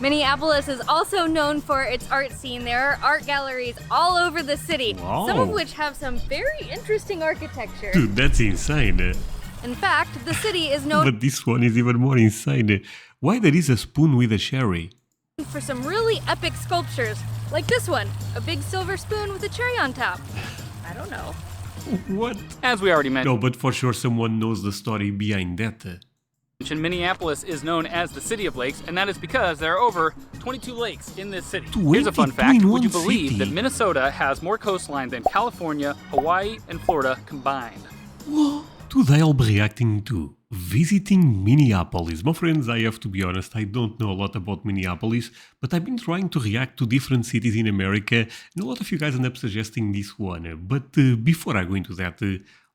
Minneapolis is also known for its art scene. There are art galleries all over the city, some of which have some very interesting architecture. Dude, that's insane. In fact, the city is known But this one is even more insane. Why there is a spoon with a cherry? for some really epic sculptures, like this one, a big silver spoon with a cherry on top. I don't know. What? As we already mentioned, No, but for sure someone knows the story behind that. Minneapolis is known as the City of Lakes, and that is because there are over 22 lakes in this city. 22 Here's a fun fact. in Would you one believe city? that Minnesota has more coastline than California, Hawaii, and Florida combined? Today I'll be reacting to visiting Minneapolis. My friends, I have to be honest, I don't know a lot about Minneapolis, but I've been trying to react to different cities in America, and a lot of you guys end up suggesting this one. But before I go into that,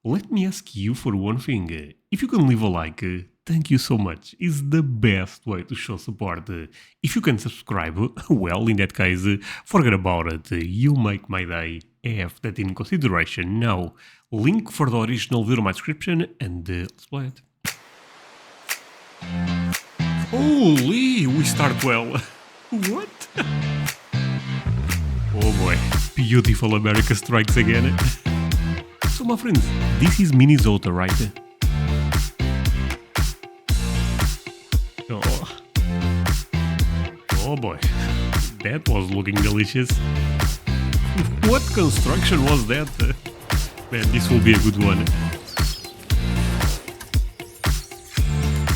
let me ask you for one thing. If you can leave a like, thank you so much. It's the best way to show support. If you can subscribe, well, in that case, forget about it. You make my day. Have that in consideration. Now, link for the original video in my description, and let's play it. Holy, we start well. What? Oh boy, beautiful America strikes again. So my friends, this is Minnesota, right? Oh boy, that was looking delicious. What construction was that? Man, this will be a good one.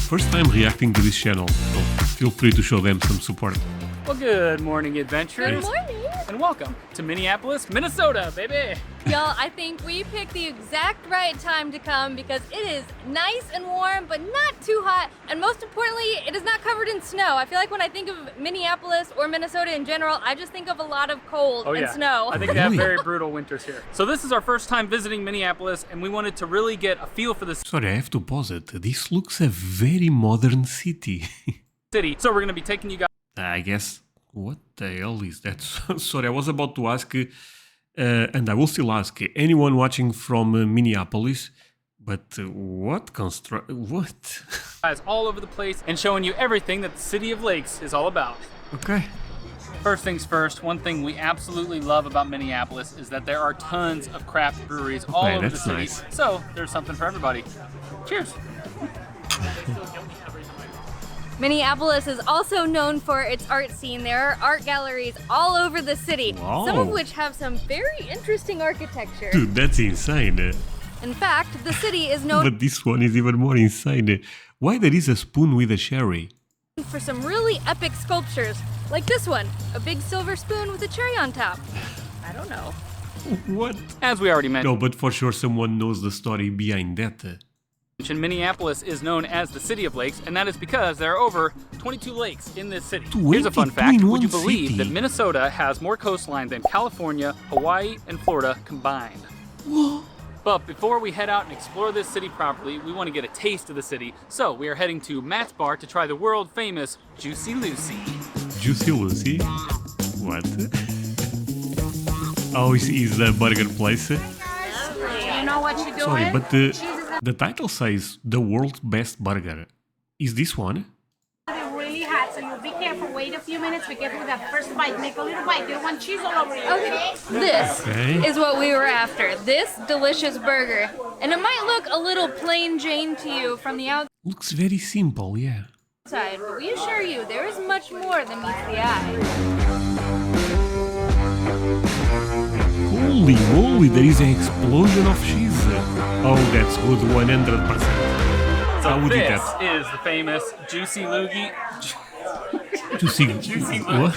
First time reacting to this channel, so feel free to show them some support. Well, good morning, adventurers. Good morning. And welcome to Minneapolis, Minnesota, baby. Y'all, I think we picked the exact right time to come because it is nice and warm, but not too hot. And most importantly, it is not covered in snow. I feel like when I think of Minneapolis or Minnesota in general, I just think of a lot of cold and snow. I think they have very brutal winters here. So this is our first time visiting Minneapolis, and we wanted to really get a feel for the Sorry, I have to pause it. This looks a very modern city. city. So we're going to be taking you guys I guess. What the hell is that? Sorry, I was about to ask, and I will still ask anyone watching from Minneapolis, but what? guys all over the place and showing you everything that the City of Lakes is all about. Okay. First things first, one thing we absolutely love about Minneapolis is that there are tons of craft breweries all over the city. Nice. So there's something for everybody. Cheers. Minneapolis is also known for its art scene. There are art galleries all over the city, some of which have some very interesting architecture. Dude, that's insane. In fact, the city is known But this one is even more insane. Why there is a spoon with a cherry? for some really epic sculptures, like this one, a big silver spoon with a cherry on top. I don't know. What? As we already mentioned, No, but for sure someone knows the story behind that. Minneapolis is known as the City of Lakes, and that is because there are over 22 lakes in this city. 22 Here's a fun in fact. Would one you believe city? that Minnesota has more coastline than California, Hawaii, and Florida combined? But before we head out and explore this city properly, we want to get a taste of the city. So we are heading to Matt's Bar to try the world famous Jucy Lucy. Juicy Lucy? What? Oh, is the burger place? You know what you're doing? Sorry, but the title says the world's best burger. Is this one? It's really hot, so you'll be careful. Wait a few minutes. Be careful with that first bite. Make a little bite. You don't want cheese all over you. Okay, this Okay. is what we were after. This delicious burger. And it might look a little plain Jane to you from the Looks very simple, yeah. outside, but we assure you there is much more than meets the eye. Holy moly, there is an explosion of cheese. Oh, that's good, 100%. I So would eat this that. is the famous Jucy Loogie. Juicy. Juicy What?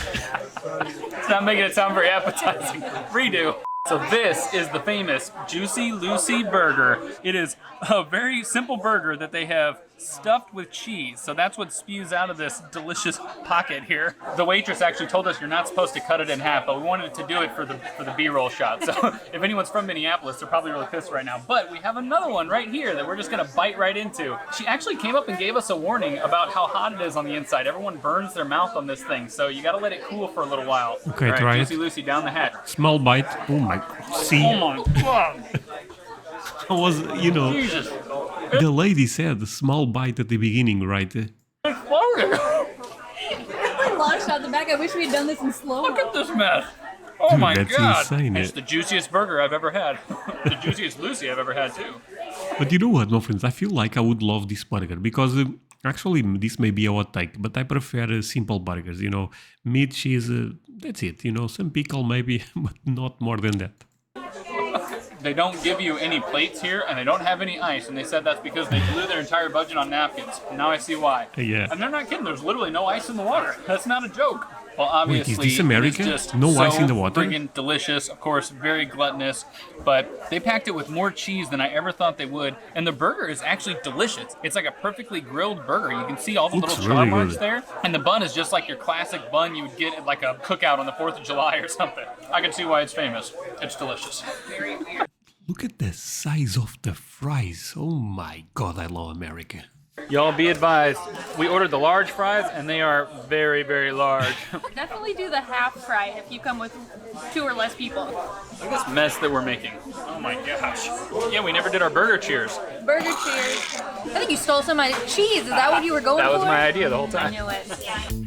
It's not making it sound very appetizing. Redo. So this is the famous Jucy Lucy burger. It is a very simple burger that they have stuffed with cheese. So that's what spews out of this delicious pocket here. The waitress actually told us you're not supposed to cut it in half, but we wanted to do it for the B-roll shot. So if anyone's from Minneapolis, they're probably really pissed right now. But we have another one right here that we're just gonna bite right into. She actually came up and gave us a warning about how hot it is on the inside. Everyone burns their mouth on this thing, so you gotta let it cool for a little while. Okay, All right, try it. Jucy Lucy down the hatch. Small bite. Oh my. See, Oh my god! I was, Jesus! the lady said small bite at the beginning, right? Exploded! I launched out the back. I wish we had done this in slow. Look at this mess. Oh Dude, my that's god. insane. It's the juiciest burger I've ever had. The juiciest Lucy I've ever had too. But you know what, my friends? I feel like I would love this burger because actually this may be a hot take, but I prefer simple burgers. You know, meat, cheese, that's it. You know, some pickle maybe, but not more than that. They don't give you any plates here, and they don't have any ice, and they said that's because they blew their entire budget on napkins. Now I see why. Yeah. And they're not kidding. There's literally no ice in the water. That's not a joke. Well, obviously, Wait, is this America? it's just No so ice in the water? friggin' delicious. Of course, very gluttonous. But they packed it with more cheese than I ever thought they would. And the burger is actually delicious. It's like a perfectly grilled burger. You can see all the Looks little char really marks good. there. And the bun is just like your classic bun you would get at like a cookout on the 4th of July or something. I can see why it's famous. It's delicious. Look at the size of the fries. Oh my god, I love America. Y'all be advised, we ordered the large fries and they are very, very large. Definitely do the half fry if you come with 2 or less people. Look at this mess that we're making. Oh my gosh. Yeah, we never did our burger cheers. Burger cheers. I think you stole some of my cheese. Is that what you were going for? That was my idea the whole I time. knew it. Okay.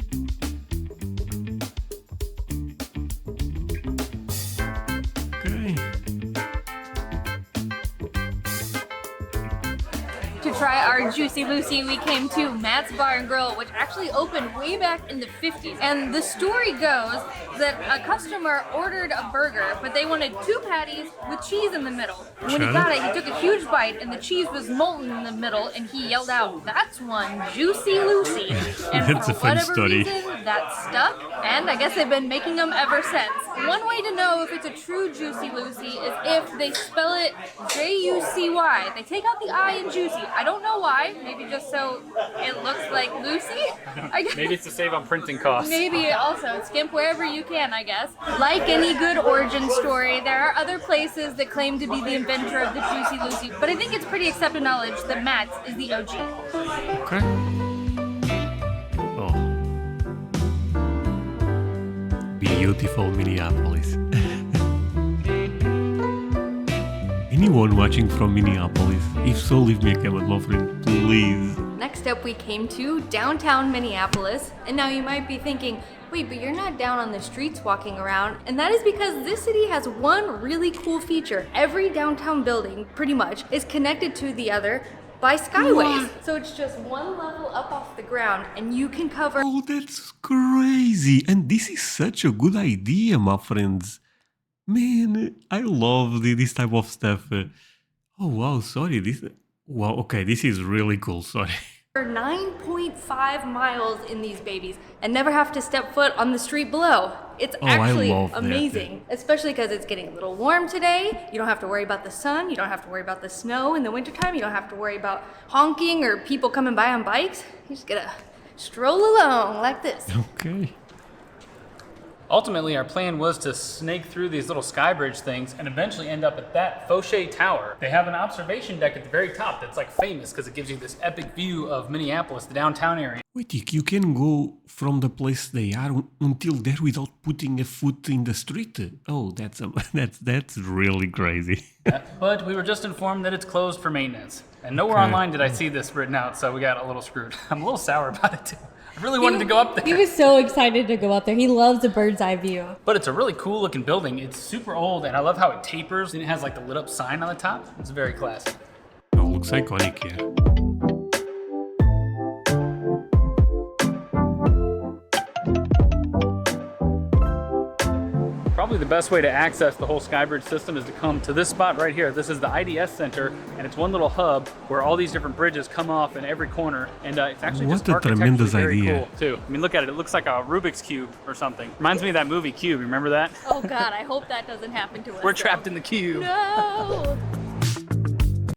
To try our Juicy Lucy, we came to Matt's Bar and Grill, which actually opened way back in the 50s. And the story goes that a customer ordered a burger, but they wanted 2 patties with cheese in the middle. When he Sure. got it, he took a huge bite, and the cheese was molten in the middle, and he yelled out, "That's one Juicy Lucy." And That's for a fun whatever story. reason, that stuck, and I guess they've been making them ever since. One way to know if it's a true Juicy Lucy is if they spell it Jucy. They take out the I in Juicy. I don't know why. Maybe just so it looks like Lucy. I guess. Maybe it's to save on printing costs. Maybe also skimp wherever you can, I guess. Like any good origin story, there are other places that claim to be the inventor of the Juicy Lucy, but I think it's pretty accepted knowledge that Matt's is the OG. Okay. Oh. Beautiful Minneapolis. Anyone watching from Minneapolis? If so, leave me a comment, my friend, please. Next up, we came to downtown Minneapolis, and now you might be thinking, wait, but you're not down on the streets walking around, and that is because this city has one really cool feature. Every downtown building, pretty much, is connected to the other by skyways. So it's just one level up off the ground, and you can cover. Oh, that's crazy. And this is such a good idea, my friends. Man, I love this type of stuff. Oh, wow, sorry. Wow, okay, this is really cool, sorry. 9.5 miles in these babies and never have to step foot on the street below. It's Oh, I actually love that. amazing, especially because it's getting a little warm today. You don't have to worry about the sun. You don't have to worry about the snow in the wintertime. You don't have to worry about honking or people coming by on bikes. You just gotta stroll along like this. Okay. Ultimately, our plan was to snake through these little sky bridge things and eventually end up at that Fauché Tower. They have an observation deck at the very top that's like famous because it gives you this epic view of Minneapolis, the downtown area. Wait, you can go from the place they are until there without putting a foot in the street? Oh, that's really crazy. But we were just informed that it's closed for maintenance. And nowhere Okay. online did I see this written out, so we got a little screwed. I'm a little sour about it too. I really wanted to go up He there. was so excited to go up there. He loves a bird's eye view. But it's a really cool looking building. It's super old, and I love how it tapers, and it has like the lit up sign on the top. It's very classic. Oh, looks iconic, yeah. Probably the best way to access the whole Skybridge system is to come to this spot right here. This is the IDS Center, and it's one little hub where all these different bridges come off in every corner, and it's actually What just a architecturally tremendous very idea. cool too. I mean, look at it. It looks like a Rubik's Cube or something. Reminds me of that movie Cube. Remember that? Oh God, I hope that doesn't happen to us. We're trapped in the cube. No.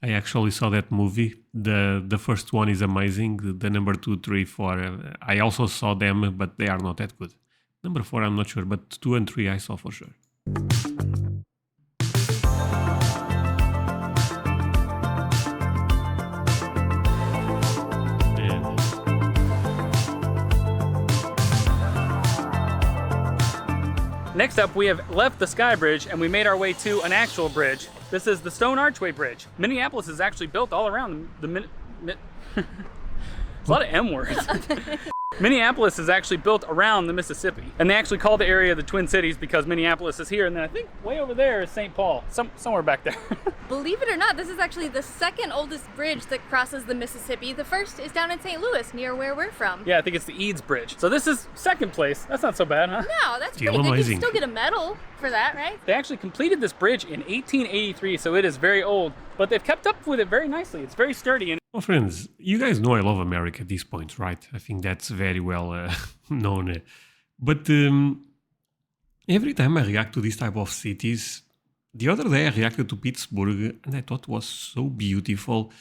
I actually saw that movie. The first one is amazing. The number 2, 3, 4. I also saw them, but they are not that good. Number 4, I'm not sure, but 2 and 3 I saw for sure. And Next up, we have left the Sky Bridge and we made our way to an actual bridge. This is the Stone Archway Bridge. Minneapolis is actually built all around the There's a lot of M words. Minneapolis is actually built around the Mississippi, and they actually call the area the Twin Cities because Minneapolis is here, and then I think way over there is St. Paul, somewhere back there. Believe it or not, this is actually the second oldest bridge that crosses the Mississippi. The first is down in St. Louis, near where we're from. Yeah, I think it's the Eads Bridge. So this is second place. That's not so bad, huh? No, that's Still pretty good. amazing. You still get a medal for that, right? They actually completed this bridge in 1883, so it is very old, but they've kept up with it very nicely. It's very sturdy. And Well, friends, you guys know I love America at this point, right? I think that's very well known. But every time I react to this type of cities, the other day I reacted to Pittsburgh and I thought it was so beautiful.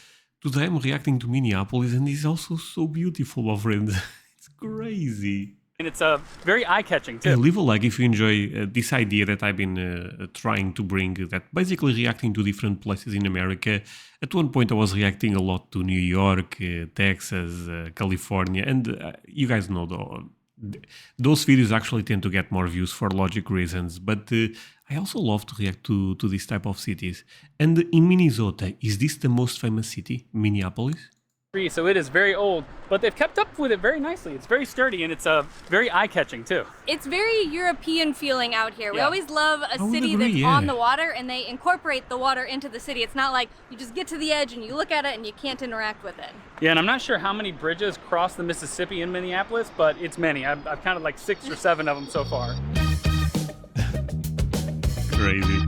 Today I'm reacting to Minneapolis and it's also so beautiful, my friends. It's crazy. it's very eye-catching, too. Leave a like if you enjoy this idea that I've been trying to bring, that basically reacting to different places in America. At one point I was reacting a lot to New York, Texas, California, and you guys know those videos actually tend to get more views for logic reasons, but I also love to react to this type of cities. And in Minnesota, is this the most famous city, Minneapolis? So it is very old, but they've kept up with it very nicely. It's very sturdy, and it's very eye-catching, too. It's very European feeling out here. We Yeah. always love a would city agree, that's yeah. on the water and they incorporate the water into the city. It's not like you just get to the edge and you look at it and you can't interact with it. Yeah, and I'm not sure how many bridges cross the Mississippi in Minneapolis, but it's many. I've counted like 6 or 7 of them so far. Crazy.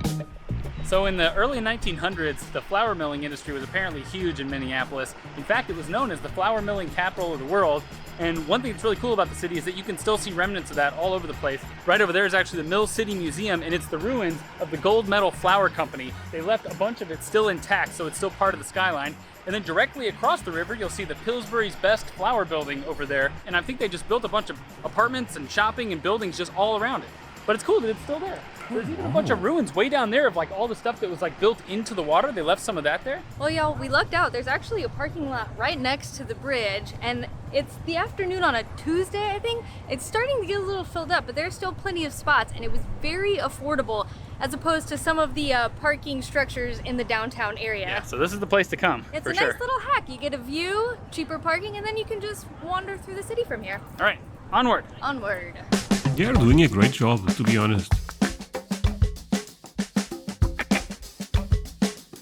So in the early 1900s, the flour milling industry was apparently huge in Minneapolis. In fact, it was known as the flour milling capital of the world. And one thing that's really cool about the city is that you can still see remnants of that all over the place. Right over there is actually the Mill City Museum, and it's the ruins of the Gold Medal Flour Company. They left a bunch of it still intact, so it's still part of the skyline. And then directly across the river, you'll see the Pillsbury's Best Flour Building over there. And I think they just built a bunch of apartments and shopping and buildings just all around it. But it's cool that it's still there. There's even a bunch of ruins way down there of like all the stuff that was like built into the water. They left some of that there. Well, y'all, we lucked out. There's actually a parking lot right next to the bridge, and it's the afternoon on a Tuesday, I think. It's starting to get a little filled up, but there's still plenty of spots, and it was very affordable as opposed to some of the parking structures in the downtown area. Yeah, so this is the place to come, It's for a sure. nice little hack. You get a view, cheaper parking, and then you can just wander through the city from here. All right, onward. Onward. They are doing a great job, to be honest.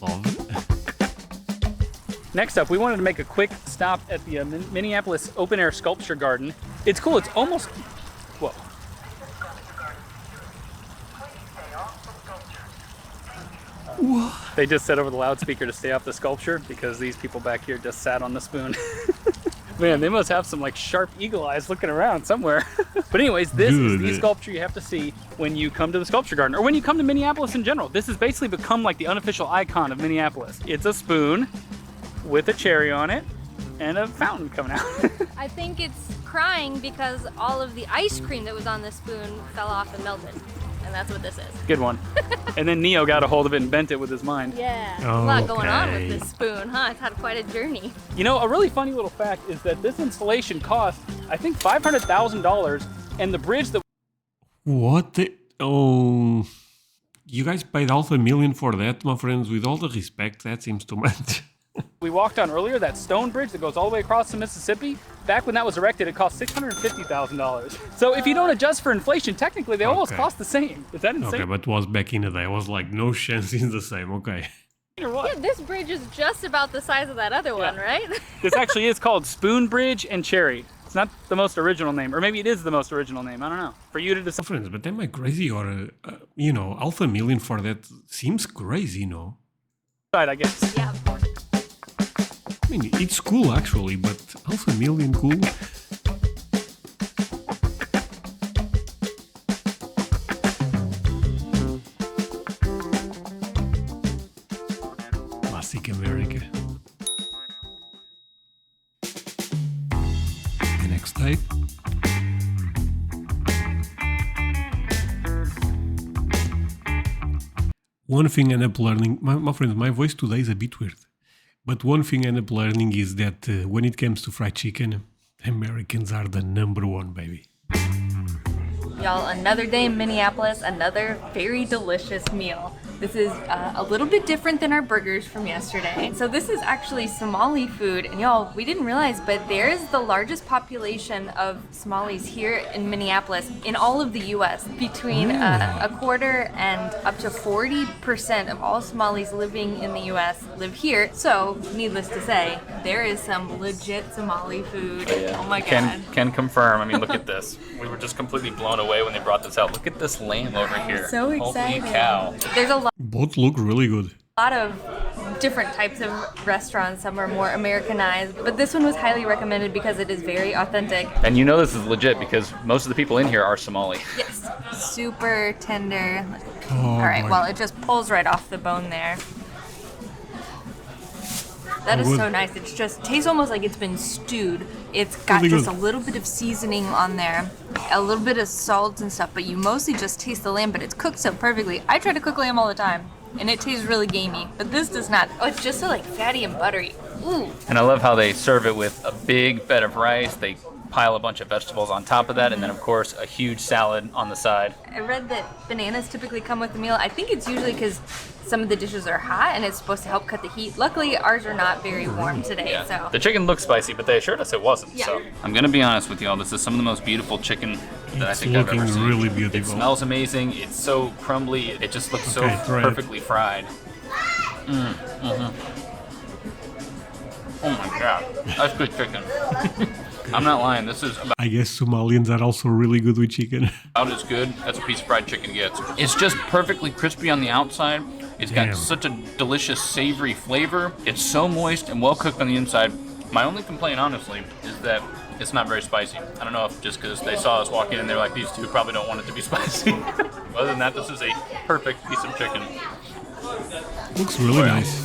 Love it. Next up, we wanted to make a quick stop at the Minneapolis Open Air Sculpture Garden. It's cool. It's almost... Whoa. They just said over the loudspeaker to stay off the sculpture because these people back here just sat on the spoon. Man, they must have some like sharp eagle eyes looking around somewhere. But anyways, this is the Dude. sculpture you have to see when you come to the sculpture garden or when you come to Minneapolis in general. This has basically become like the unofficial icon of Minneapolis. It's a spoon with a cherry on it and a fountain coming out. I think it's crying because all of the ice cream that was on the spoon fell off and melted. And that's what this is. Good one. And then Neo got a hold of it and bent it with his mind. Yeah, a lot going on Okay. with this spoon, huh? It's had quite a journey. You know, a really funny little fact is that this installation cost, I think, $500,000, and the bridge that What the... Oh... You guys paid $500,000 for that, my friends? With all the respect, that seems too much. we walked on earlier, that stone bridge that goes all the way across the Mississippi, back when that was erected, it cost $650,000. So if you don't adjust for inflation, technically they almost Okay. cost the same. Is that insane? Okay, but it was back in the day. I was like, no chance it's the same. Okay. Or what? Yeah, this bridge is just about the size of that other one, right? This actually is called Spoon Bridge and Cherry. It's not the most original name, or maybe it is the most original name. I don't know. For you to decide. Friends, but am I crazy or, $500,000 for that seems crazy, no? I guess. Yeah, of course. I mean, it's cool actually, but $500,000 cool? Classic America. The next tape. One thing I end up learning, my friends, my voice today is a bit weird. But one thing I end up learning is that when it comes to fried chicken, Americans are the number one, baby. Y'all, another day in Minneapolis, another very delicious meal. This is a little bit different than our burgers from yesterday. So this is actually Somali food, and y'all, we didn't realize, but there's the largest population of Somalis here in Minneapolis in all of the U.S. Between a quarter and up to 40% of all Somalis living in the U.S. live here. So, needless to say, there is some legit Somali food. Oh my god. Can confirm. I mean, look at this. We were just completely blown away when they brought this out. Look at this lamb over here. So excited. Holy cow. There's a Both look really good. lot of different types of restaurants. Some are more Americanized, but this one was highly recommended because it is very authentic. And you know this is legit because most of the people in here are Somali. Yes, super tender. Oh, All right, boy. well, it just pulls right off the bone there. That is good. so nice. It just tastes almost like it's been stewed. It's got Really just good. a little bit of seasoning on there, a little bit of salt and stuff, but you mostly just taste the lamb, but it's cooked so perfectly. I try to cook lamb all the time, and it tastes really gamey, but this does not. Oh, it's just so like fatty and buttery. Ooh. And I love how they serve it with a big bed of rice. They pile a bunch of vegetables on top of that, and then of course a huge salad on the side. I read that bananas typically come with the meal. I think it's usually because some of the dishes are hot and it's supposed to help cut the heat. Luckily, ours are not very warm today, so. The chicken looks spicy, but they assured us it wasn't. Yeah. So I'm gonna be honest with y'all. This is some of the most beautiful chicken that I It's think I've ever looking seen. really It beautiful. smells amazing. It's so crumbly. It just looks so Okay, try it. perfectly fried. Oh my god, that's good chicken. I'm not lying. This is I guess Somalians are also really good with chicken. about as good as a piece of fried chicken gets. It's just perfectly crispy on the outside. It's got Damn. such a delicious savory flavor. It's so moist and well cooked on the inside. My only complaint, honestly, is that it's not very spicy. I don't know if just because they saw us walk in and they're like, these two probably don't want it to be spicy. Other than that, this is a perfect piece of chicken. Looks really nice.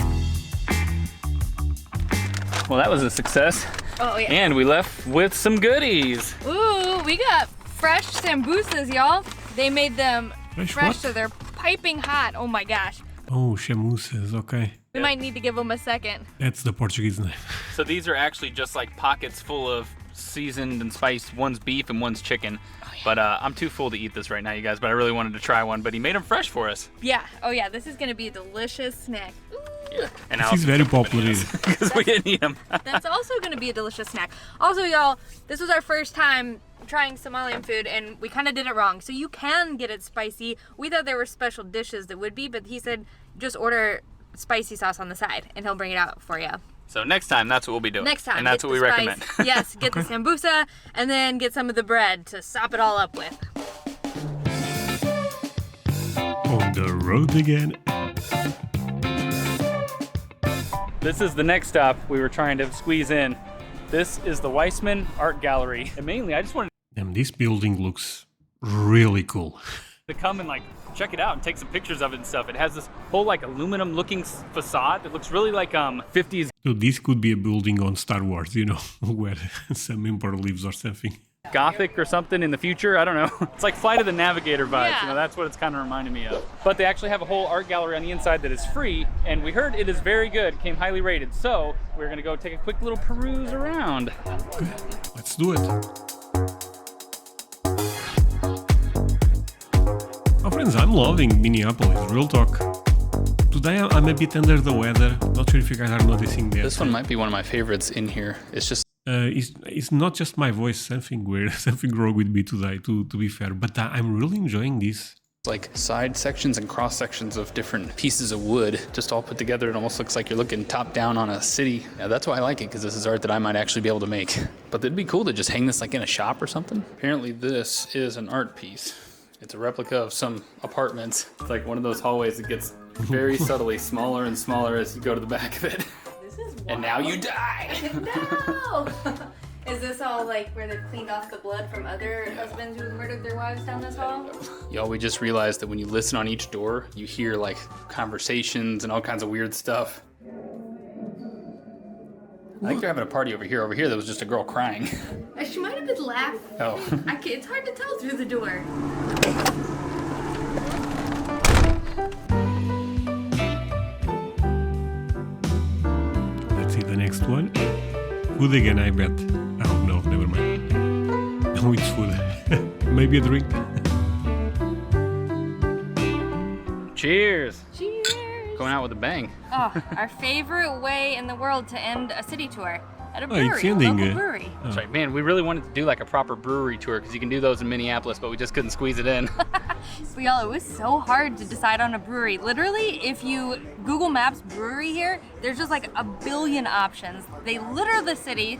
Well, that was a success. Oh, yeah. And we left with some goodies. Ooh, we got fresh sambusas, y'all. They made them Fresh fresh, what? so they're piping hot. Oh my gosh. Oh, chamusas, okay. We might need to give them a second. That's the Portuguese name. So these are actually just like pockets full of seasoned and spiced. One's beef and one's chicken. But I'm too full to eat this right now, you guys. But I really wanted to try one. But he made them fresh for us. Yeah. Oh yeah, this is gonna be a delicious snack. Ooh. Yeah. And This is very popular here. because we didn't eat them. That's also gonna be a delicious snack. Also, y'all, this was our first time trying Somalian food, and we kind of did it wrong. So you can get it spicy. We thought there were special dishes that would be, but he said just order spicy sauce on the side, and he'll bring it out for you. So next time, that's what we'll be doing. Next time, and that's get what we the recommend. spice. Yes, get the sambusa, and then get some of the bread to sop it all up with. On the road again. This is the next stop we were trying to squeeze in. This is the Weisman Art Gallery. And mainly, I just wanted And this building looks really cool. to come and like check it out and take some pictures of it and stuff. It has this whole like aluminum looking facade. It looks really like 50s So this could be a building on Star Wars, you know, where some emperor lives or something. Gothic or something in the future. I don't know. It's like Flight of the Navigator vibes. Yeah. You know, that's what it's kind of reminding me of. But they actually have a whole art gallery on the inside that is free, and we heard it is very good. Came highly rated. So we're gonna go take a quick little peruse around. Let's do it. Oh, friends, I'm loving Minneapolis, real talk. Today I'm a bit under the weather. Not sure if you guys are noticing that. This one might be one of my favorites in here. It's just It's not just my voice, something weird, something wrong with me today, to be fair. But I'm really enjoying this. like side sections and cross sections of different pieces of wood just all put together. It almost looks like you're looking top down on a city. Yeah, that's why I like it, because this is art that I might actually be able to make. But it'd be cool to just hang this like in a shop or something. Apparently this is an art piece. It's a replica of some apartments. It's like one of those hallways that gets very subtly smaller and smaller as you go to the back of it. This is wild. And now you die. No! Is this all like where they've cleaned off the blood from other husbands who've murdered their wives down this hall? Yo, we just realized that when you listen on each door, you hear like conversations and all kinds of weird stuff. I think they're having a party over here. Over here, there was just a girl crying. She might have been laughing. Oh. It's hard to tell through the door. Let's see the next one. Food again, I bet. Oh, no, never mind. No, it's food. Maybe a drink. Cheers. Cheers. Going out with a bang. Oh, our favorite way in the world to end a city tour. At a Oh, brewery, it's a ending, local brewery. That's right, man. We really wanted to do like a proper brewery tour because you can do those in Minneapolis, but we just couldn't squeeze it in. Y'all, it was so hard to decide on a brewery. Literally, if you Google Maps brewery here, there's just like a billion options. They litter the city.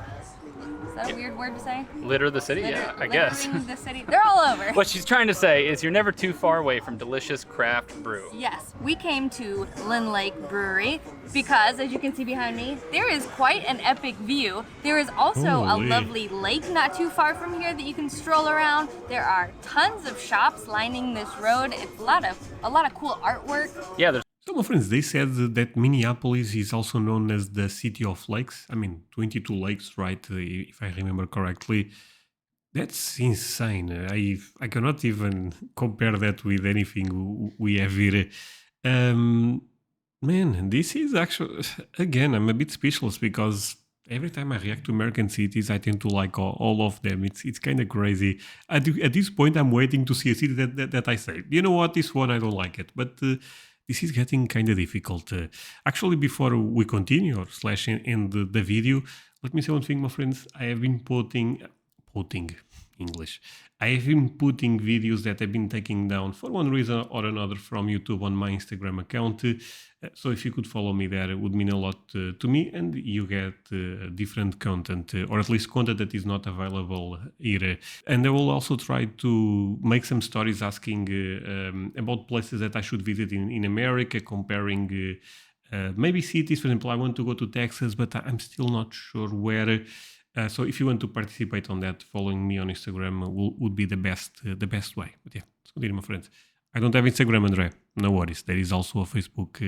Is that a weird word to say? Litter the city? Yeah, I guess. Littering the city. They're all over. What she's trying to say is you're never too far away from delicious craft brew. Yes, we came to Lynn Lake Brewery because, as you can see behind me, there is quite an epic view. There is also Holy. a lovely lake not too far from here that you can stroll around. There are tons of shops lining this road. It's a lot of cool artwork. Yeah, there's So, my friends, they said that Minneapolis is also known as the city of lakes. I mean, 22 lakes, right? If I remember correctly. That's insane. I cannot even compare that with anything we have here. Man, this is actually, again, I'm a bit speechless because every time I react to American cities, I tend to like all of them. It's kind of crazy. At this point, I'm waiting to see a city that I say, you know what, this one, I don't like it. But this is getting kind of difficult. Actually, before we continue or slash in the video, let me say one thing, my friends. I have been putting English. I have been putting videos that I've been taking down for one reason or another from YouTube on my Instagram account. So if you could follow me there, it would mean a lot to me, and you get different content, or at least content that is not available here. And I will also try to make some stories asking about places that I should visit in America, comparing maybe cities. For example, I want to go to Texas, but I'm still not sure where. So if you want to participate on that, following me on Instagram would be the best way. But yeah, let's continue, my friends. I don't have Instagram, André. No worries. There is also a Facebook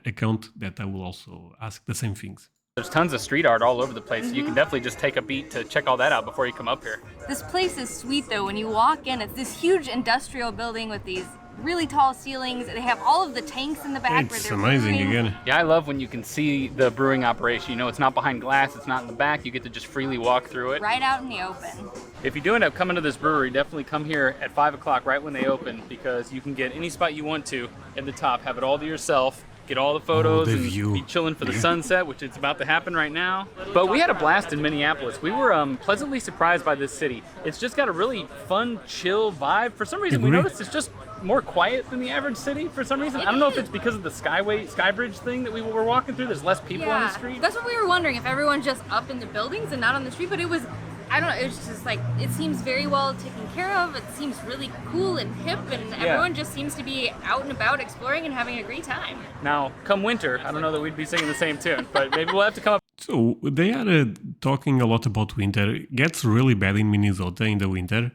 account that I will also ask the same things. There's tons of street art all over the place. You can definitely just take a beat to check all that out before you come up here. This place is sweet though. When you walk in, it's this huge industrial building with these really tall ceilings. They have all of the tanks in the back where It's they're amazing brewing. again. Yeah, I love when you can see the brewing operation. You know, it's not behind glass, it's not in the back. You get to just freely walk through it. Right out in the open. If you do end up coming to this brewery, definitely come here at 5 o'clock right when they open, because you can get any spot you want to at the top, have it all to yourself, get all the photos, the and view. be chilling for the sunset, which is about to happen right now. But we had a blast in Minneapolis. We were pleasantly surprised by this city. It's just got a really fun, chill vibe. For some reason, we Agree. noticed it's just more quiet than the average city for some reason. I don't know if it's because of the sky bridge thing that we were walking through. There's less people on the street. That's what we were wondering, if everyone's just up in the buildings and not on the street, but it was, I don't know, it was just like, it seems very well taken care of. It seems really cool and hip, and everyone just seems to be out and about exploring and having a great time. Now, come winter, I don't know that we'd be singing the same tune, but maybe we'll have to come up. So they are talking a lot about winter. It gets really bad in Minnesota in the winter.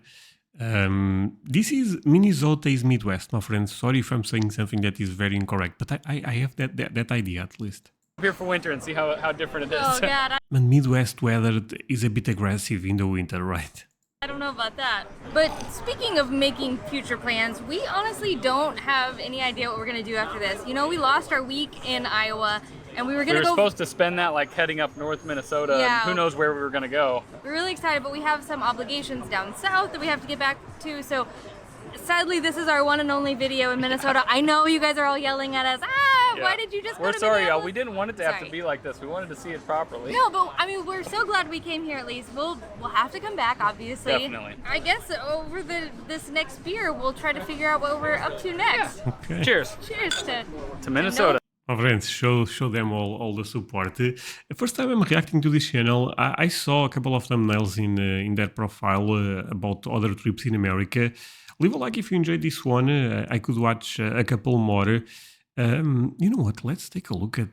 Minnesota is Midwest, my friends. Sorry if I'm saying something that is very incorrect, but I have that idea at least. Here for winter and see how different it is. Oh God, And Midwest weather is a bit aggressive in the winter, right? I don't know about that. But speaking of making future plans, we honestly don't have any idea what we're gonna do after this. You know, we lost our week in Iowa, and we were We gonna were go. supposed to spend that like heading up north Minnesota. Yeah. Who knows where we were gonna go. We're really excited, but we have some obligations down south that we have to get back to. So sadly, this is our one and only video in Minnesota. I know you guys are all yelling at us. Yeah. Why did you just go We're to sorry, y'all. Minneapolis? We didn't want it to have Sorry. to be like this. We wanted to see it properly. No, but I mean, we're so glad we came here at least. We'll have to come back, obviously. Definitely. I guess over this next beer, we'll try to figure out what we're up to next. Okay. Cheers Cheers to Minnesota. My friends, show them all the support. The first time I'm reacting to this channel, I saw a couple of thumbnails in their profile about other trips in America. Leave a like if you enjoyed this one. I could watch a couple more. You know what? Let's take a look at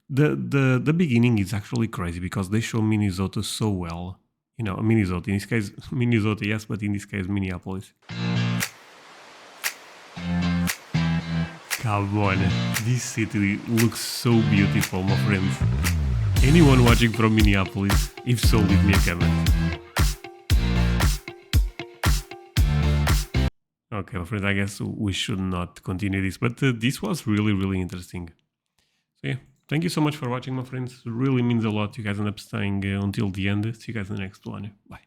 the beginning. Is actually crazy because they show Minnesota so well. You know, Minnesota. In this case, Minnesota, yes, but in this case, Minneapolis. Come on, this city looks so beautiful, my friends. Anyone watching from Minneapolis? If so, leave me a comment. Okay, my friends, I guess we should not continue this, but this was really interesting. So yeah, thank you so much for watching, my friends. It really means a lot. You guys end up staying until the end. See you guys in the next one. Bye.